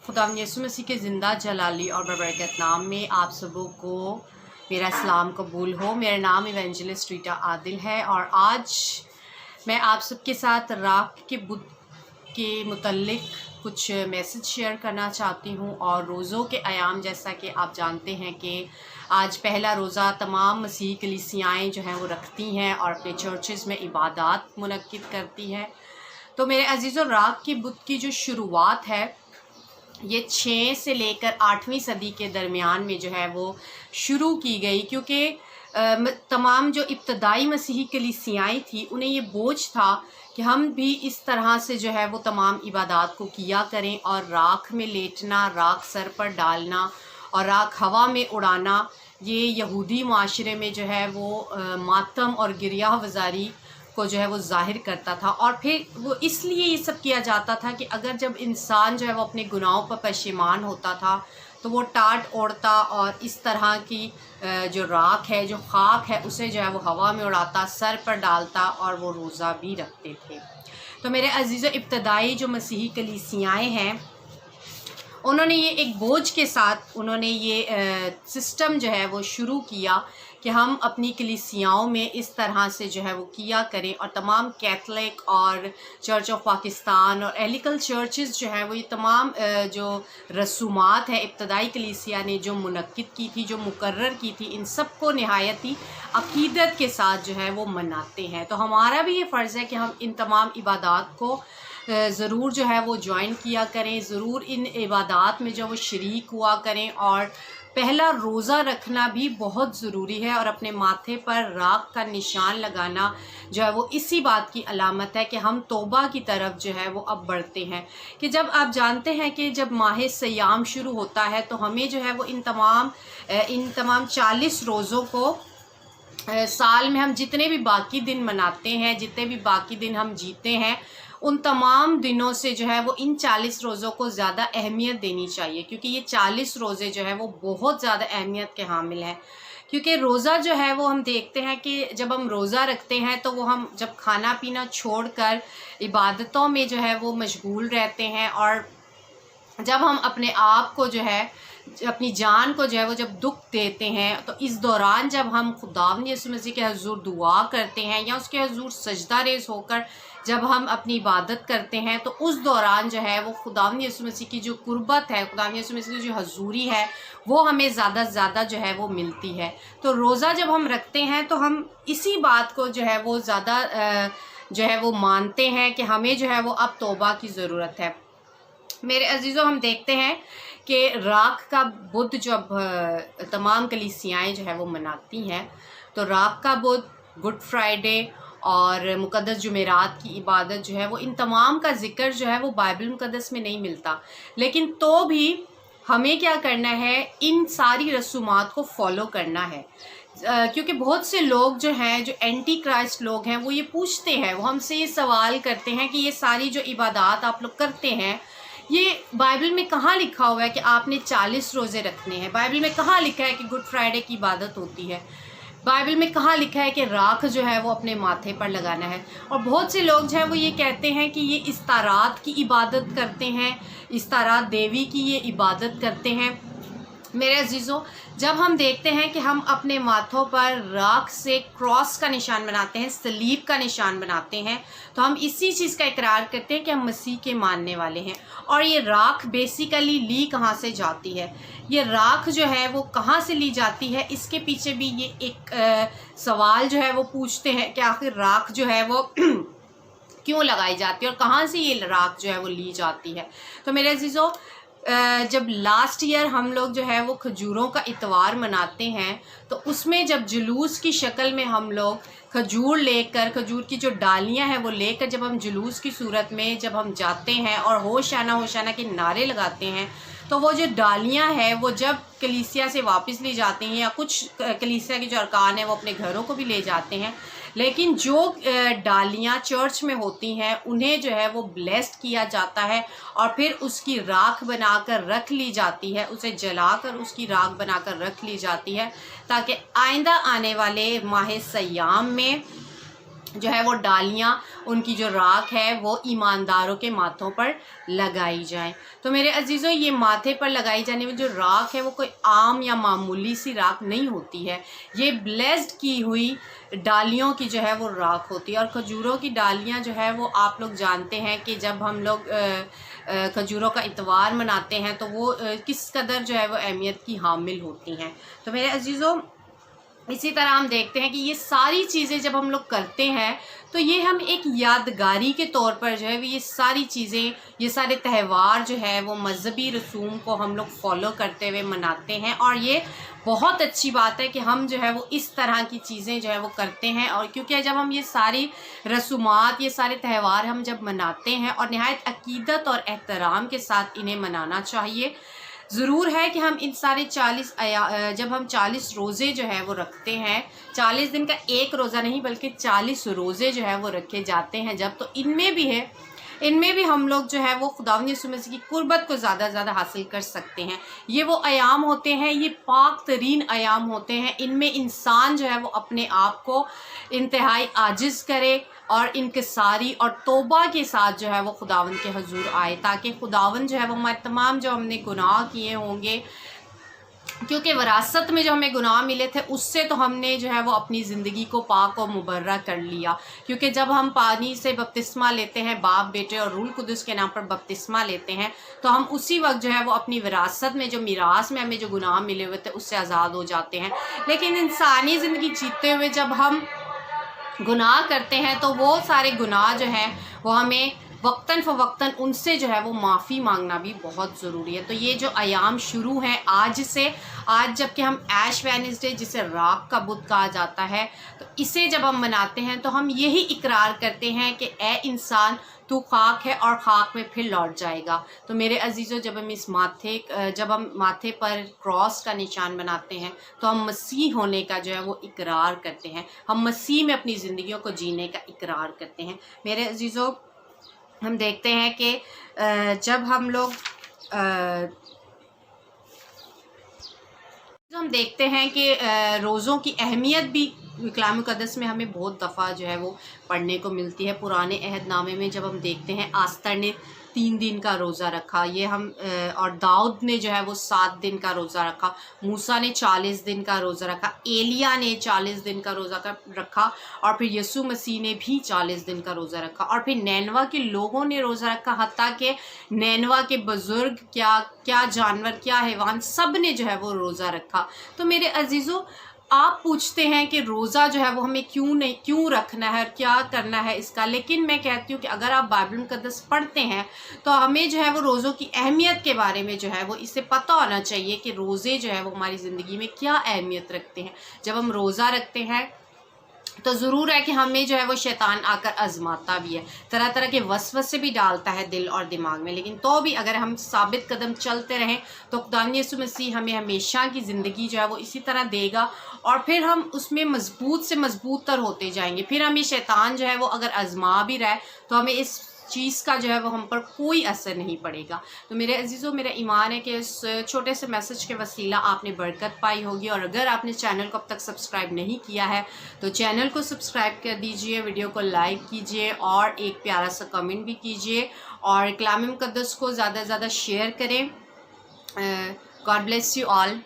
खुदावंद यीशु मसीह के ज़िंदा जलाली और बरकत नाम में आप सबों को मेरा सलाम कबूल हो। मेरा नाम इवेंजलिस्ट रीटा आदिल है और आज मैं आप सबके साथ राख के बुत के मुतल्लिक कुछ मैसेज शेयर करना चाहती हूँ। और रोज़ों के अयाम, जैसा कि आप जानते हैं कि आज पहला रोज़ा तमाम मसीही कलीसियाएँ जो हैं वो रखती हैं और अपने चर्चेज़ में इबादत मुनक्किद करती हैं। तो मेरे अजीज़ों, राख की बुत की जो शुरुआत है ये 6 से लेकर 8वीं सदी के दरमियान में जो है वो शुरू की गई, क्योंकि तमाम जो इब्तदाई मसीही कलीसियाएँ थी उन्हें ये बोझ था कि हम भी इस तरह से जो है वो तमाम इबादत को किया करें। और राख में लेटना, राख सर पर डालना और राख हवा में उड़ाना, ये यहूदी माशरे में जो है वो मातम और गिरिया वज़ारी को जो है वो ज़ाहिर करता था। और फिर वो इसलिए ये सब किया जाता था कि अगर जब इंसान जो है वो अपने गुनाहों पर पशेमान होता था तो वो टाट ओढ़ता और इस तरह की जो राख है, जो खाक है, उसे जो है वो हवा में उड़ाता, सर पर डालता और वो रोज़ा भी रखते थे। तो मेरे अजीज़ों, इब्तदाई जो मसीही कलीसियाएँ हैं उन्होंने ये एक बोझ के साथ उन्होंने ये सिस्टम जो है वो शुरू किया कि हम अपनी कलीसियाओं में इस तरह से जो है वो किया करें। और तमाम कैथलिक और चर्च ऑफ पाकिस्तान और एलिकल चर्चेज़ जो हैं वो ये तमाम जो रसूमात है इब्तदाई कलीसिया ने जो मुनक्किद की थी, जो मुकर्रर की थी, इन सब को नहायती अकीदत के साथ जो है वो मनाते हैं। तो हमारा भी ये फ़र्ज़ है कि हम इन तमाम इबादत को ज़रूर जो है वो ज्वाइन किया करें, ज़रूर इन इबादत में जो वो शरीक हुआ करें। और पहला रोज़ा रखना भी बहुत ज़रूरी है और अपने माथे पर राख का निशान लगाना जो है वो इसी बात की अलामत है कि हम तौबा की तरफ जो है वो अब बढ़ते हैं। कि जब आप जानते हैं कि जब माह सयाम शुरू होता है तो हमें जो है वो इन तमाम 40 रोज़ों को साल में हम जितने भी बाकी दिन मनाते हैं, जितने भी बाकी दिन हम जीते हैं, उन तमाम दिनों से जो है वो इन 40 रोज़ों को ज़्यादा अहमियत देनी चाहिए, क्योंकि ये 40 रोज़े जो है वो बहुत ज़्यादा अहमियत के हामिल हैं। क्योंकि रोज़ा जो है वो हम देखते हैं कि जब हम रोज़ा रखते हैं तो वो हम जब खाना पीना छोड़कर इबादतों में जो है वो मशगूल रहते हैं। और जब हम अपने आप को जो है, अपनी जान को जो है वो जब दुख देते हैं, तो इस दौरान जब हम खुदावंद यीशु मसीह के हुज़ूर दुआ करते हैं या उसके हुज़ूर सजदा रेज़ होकर जब हम अपनी इबादत करते हैं, तो उस दौरान जो है वो खुदावंद यीशु मसीह की जो कुर्बत है, खुदावंद यीशु मसीह की जो हजूरी है, वो हमें ज़्यादा से ज़्यादा जो है वो मिलती है। तो रोज़ा जब हम रखते हैं तो हम इसी बात को जो है वो ज़्यादा जो है वो मानते हैं कि हमें जो है वो अब तौबा की ज़रूरत है। मेरे अजीज़ों, हम देखते हैं कि राख का बुत जब तमाम कलीसियाएँ जो है वो मनाती हैं, तो राख का बुत, गुड फ्राइडे और मुक़द्दस जुमेरात की इबादत जो है वो, इन तमाम का ज़िक्र जो है वो बाइबल मुक़द्दस में नहीं मिलता। लेकिन तो भी हमें क्या करना है, इन सारी रसूमात को फ़ॉलो करना है। क्योंकि बहुत से लोग जो हैं, जो एंटी क्राइस्ट लोग हैं, वो ये पूछते हैं, वो हमसे ये सवाल करते हैं कि ये सारी जो इबादत आप लोग करते हैं, ये बाइबल में कहाँ लिखा हुआ है कि आपने 40 रोज़े रखने हैं? बाइबल में कहाँ लिखा है कि गुड फ्राइडे की इबादत होती है? बाइबल में कहाँ लिखा है कि राख जो है वो अपने माथे पर लगाना है? और बहुत से लोग जो है वो ये कहते हैं कि ये इस्तारात की इबादत करते हैं, इस्तारात देवी की ये इबादत करते हैं। मेरे अजीज़ों, जब हम देखते हैं कि हम अपने माथों पर राख से क्रॉस का निशान बनाते हैं, सलीब का निशान बनाते हैं, तो हम इसी चीज़ का इकरार करते हैं कि हम मसीह के मानने वाले हैं। और ये राख बेसिकली ली कहाँ से जाती है? ये राख जो है वो कहाँ से ली जाती है? इसके पीछे भी ये एक सवाल जो है वो पूछते हैं कि आखिर राख जो है वो क्यों लगाई जाती है और कहाँ से ये राख जो है वो ली जाती है। तो मेरे अजीज़ों, जब लास्ट ईयर हम लोग जो है वो खजूरों का इतवार मनाते हैं, तो उसमें जब जुलूस की शक्ल में हम लोग खजूर लेकर, खजूर की जो डालियां हैं वो लेकर जब हम जुलूस की सूरत में जब हम जाते हैं और होशाना के नारे लगाते हैं, तो वो जो डालियां हैं वो जब कलीसिया से वापस ली जाती हैं, या कुछ कलीसिया के जो अरकान हैं वो अपने घरों को भी ले जाते हैं, लेकिन जो डालियाँ चर्च में होती हैं उन्हें जो है वो ब्लेस्ड किया जाता है और फिर उसकी राख बनाकर रख ली जाती है, उसे जलाकर उसकी राख बनाकर रख ली जाती है, ताकि आइंदा आने वाले माह सयाम में جو ہے وہ ڈالیاں، ان کی جو راکھ ہے وہ ایمانداروں کے ماتھوں پر لگائی جائیں۔ تو میرے عزیزوں، یہ ماتھے پر لگائی جانے والی جو راکھ ہے وہ کوئی عام یا معمولی سی راکھ نہیں ہوتی ہے، یہ بلیسڈ کی ہوئی ڈالیوں کی جو ہے وہ راکھ ہوتی ہے۔ اور کھجوروں کی ڈالیاں جو ہے وہ آپ لوگ جانتے ہیں کہ جب ہم لوگ کھجوروں کا اتوار مناتے ہیں تو وہ کس قدر جو ہے وہ اہمیت کی حامل ہوتی ہیں۔ تو میرے عزیزوں، اسی طرح ہم دیکھتے ہیں کہ یہ ساری چیزیں جب ہم لوگ کرتے ہیں تو یہ ہم ایک یادگاری کے طور پر جو ہے یہ ساری چیزیں، یہ سارے تہوار جو ہے وہ مذہبی رسوم کو ہم لوگ فالو کرتے ہوئے مناتے ہیں، اور یہ بہت اچھی بات ہے کہ ہم جو ہے وہ اس طرح کی چیزیں جو ہے وہ کرتے ہیں۔ اور کیونکہ جب ہم یہ ساری رسومات، یہ سارے تہوار ہم جب مناتے ہیں اور نہایت عقیدت اور احترام کے ساتھ انہیں منانا چاہیے، ضرور ہے کہ ہم ان سارے جب ہم 40 روزے جو ہے وہ رکھتے ہیں، 40 دن کا ایک روزہ نہیں بلکہ 40 روزے جو ہے وہ رکھے جاتے ہیں جب، تو ان میں بھی ہم لوگ جو ہے وہ خداوند یسوع مسیح کی قربت کو زیادہ زیادہ حاصل کر سکتے ہیں۔ یہ وہ ایام ہوتے ہیں، یہ پاک ترین ایام ہوتے ہیں، ان میں انسان جو ہے وہ اپنے آپ کو انتہائی عاجز کرے اور انکساری اور توبہ کے ساتھ جو ہے وہ خداوند کے حضور آئے، تاکہ خداوند جو ہے وہ ہمارے تمام جو ہم نے گناہ کیے ہوں گے، کیونکہ وراثت میں جو ہمیں گناہ ملے تھے اس سے تو ہم نے جو ہے وہ اپنی زندگی کو پاک و مبرہ کر لیا، کیونکہ جب ہم پانی سے بپتسمہ لیتے ہیں، باپ، بیٹے اور روح القدس کے نام پر بپتسمہ لیتے ہیں، تو ہم اسی وقت جو ہے وہ اپنی وراثت میں جو میراث میں ہمیں جو گناہ ملے ہوئے تھے اس سے آزاد ہو جاتے ہیں۔ لیکن انسانی زندگی جیتے ہوئے جب ہم گناہ کرتے ہیں تو وہ سارے گناہ جو ہیں وہ ہمیں وقتاً فوقتاً ان سے جو ہے وہ معافی مانگنا بھی بہت ضروری ہے۔ تو یہ جو ایام شروع ہیں آج سے، آج جب کہ ہم ایش وینسڈے جسے راکھ کا بدھ کہا جاتا ہے، تو اسے جب ہم مناتے ہیں تو ہم یہی اقرار کرتے ہیں کہ اے انسان، تو خاک ہے اور خاک میں پھر لوٹ جائے گا۔ تو میرے عزیزوں، جب ہم ماتھے پر کراس کا نشان بناتے ہیں تو ہم مسیح ہونے کا جو ہے وہ اقرار کرتے ہیں، ہم مسیح میں اپنی زندگیوں کو جینے کا اقرار کرتے ہیں۔ میرے عزیزوں، ہم دیکھتے ہیں کہ جب ہم لوگ ہم دیکھتے ہیں کہ روزوں کی اہمیت بھی کلام مقدس میں ہمیں بہت دفعہ جو ہے وہ پڑھنے کو ملتی ہے۔ پرانے عہد نامے میں جب ہم دیکھتے ہیں، آستر نے 3 دن کا روزہ رکھا، اور داؤد نے جو ہے وہ 7 دن کا روزہ رکھا، موسیٰ نے 40 دن کا روزہ رکھا، ایلیاہ نے 40 دن کا روزہ رکھا، اور پھر یسوع مسیح نے بھی 40 دن کا روزہ رکھا، اور پھر نینوا کے لوگوں نے روزہ رکھا، حتیٰ کہ نینوا کے بزرگ، کیا جانور، کیا حیوان، سب نے جو ہے وہ روزہ رکھا۔ تو میرے عزیزوں، آپ پوچھتے ہیں کہ روزہ جو ہے وہ ہمیں کیوں رکھنا ہے اور کیا کرنا ہے اس کا، لیکن میں کہتی ہوں کہ اگر آپ بائبل مقدس پڑھتے ہیں تو ہمیں جو ہے وہ روزوں کی اہمیت کے بارے میں جو ہے وہ اسے پتہ ہونا چاہیے کہ روزے جو ہے وہ ہماری زندگی میں کیا اہمیت رکھتے ہیں۔ جب ہم روزہ رکھتے ہیں تو ضرور ہے کہ ہمیں جو ہے وہ شیطان آ کر آزماتا بھی ہے، طرح طرح کے وسوسے بھی ڈالتا ہے دل اور دماغ میں، لیکن تو بھی اگر ہم ثابت قدم چلتے رہیں تو خداوند یسوع مسیح ہمیں ہمیشہ کی زندگی جو ہے وہ اسی طرح دے گا، اور پھر ہم اس میں مضبوط سے مضبوط تر ہوتے جائیں گے۔ پھر ہمیں شیطان جو ہے وہ اگر آزما بھی رہا ہے تو ہمیں اس چیز کا جو ہے وہ ہم پر کوئی اثر نہیں پڑے گا۔ تو میرے عزیزوں، میرا ایمان ہے کہ اس چھوٹے سے میسج کے وسیلہ آپ نے برکت پائی ہوگی، اور اگر آپ نے چینل کو اب تک سبسکرائب نہیں کیا ہے تو چینل کو سبسکرائب کر دیجئے، ویڈیو کو لائک کیجئے اور ایک پیارا سا کمنٹ بھی کیجئے، اور کلام مقدس کو زیادہ سے زیادہ شیئر کریں۔ God bless you all.